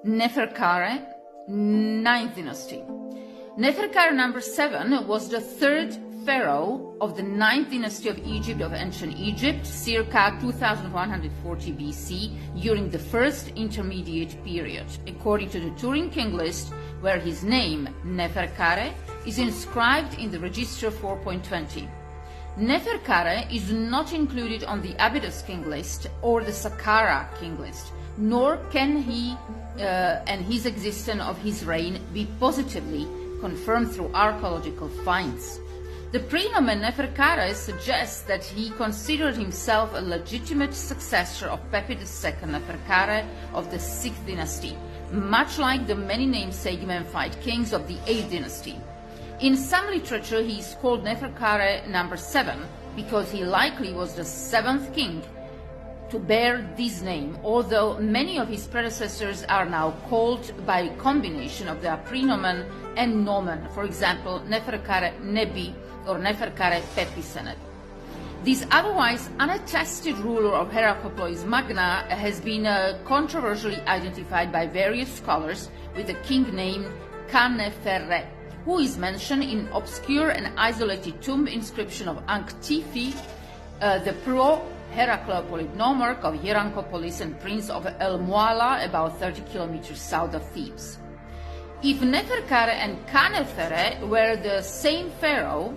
Neferkare, 9th dynasty. Neferkare number 7 was the third pharaoh of the 9th dynasty of Egypt, of ancient Egypt, circa 2140 BC, during the first intermediate period, according to the Turin King list, where his name, Neferkare, is inscribed in the Register 4.20. Neferkare is not included on the Abydos King list or the Saqqara King list, nor can he and his existence of his reign be positively confirmed through archaeological finds. The prenomen Neferkare suggests that he considered himself a legitimate successor of Pepi II Neferkare of the 6th dynasty, much like the many namesake Memphite kings of the 8th dynasty. In some literature, he is called Neferkare number 7 because he likely was the 7th king to bear this name, although many of his predecessors are now called by a combination of the prenomen and nomen, for example, Neferkare Nebi or Neferkare Pepisenet. This otherwise unattested ruler of Heraclepolis Magna has been controversially identified by various scholars with the king named Khaneferre, who is mentioned in obscure and isolated tomb inscription of Anktifi, the pro-Heracleopolid nomarch of Hierakonpolis and prince of El Mualla, about 30 kilometers south of Thebes. If Neferkare and Khaneferre were the same pharaoh,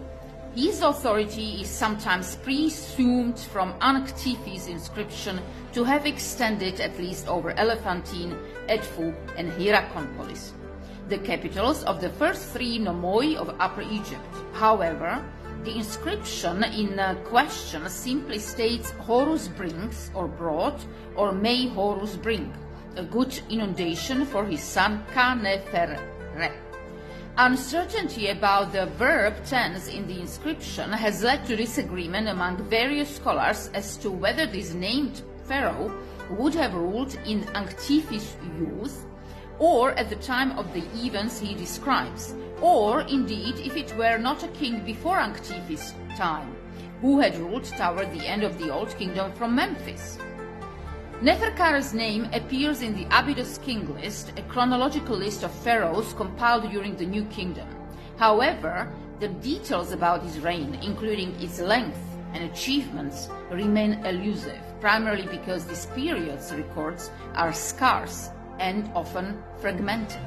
his authority is sometimes presumed from Anktifi's inscription to have extended at least over Elephantine, Edfu, and Hierakonpolis, the capitals of the first three nomoi of Upper Egypt. However, the inscription in question simply states Horus brings or brought, or may Horus bring, a good inundation for his son Khaneferre. Uncertainty about the verb tense in the inscription has led to disagreement among various scholars as to whether this named pharaoh would have ruled in Anktifi's youth, or at the time of the events he describes, or indeed if it were not a king before Anktifi's time, who had ruled toward the end of the Old Kingdom from Memphis. Neferkare's name appears in the Abydos King list, a chronological list of pharaohs compiled during the New Kingdom. However, the details about his reign, including its length and achievements, remain elusive, primarily because this period's records are scarce and often fragmented.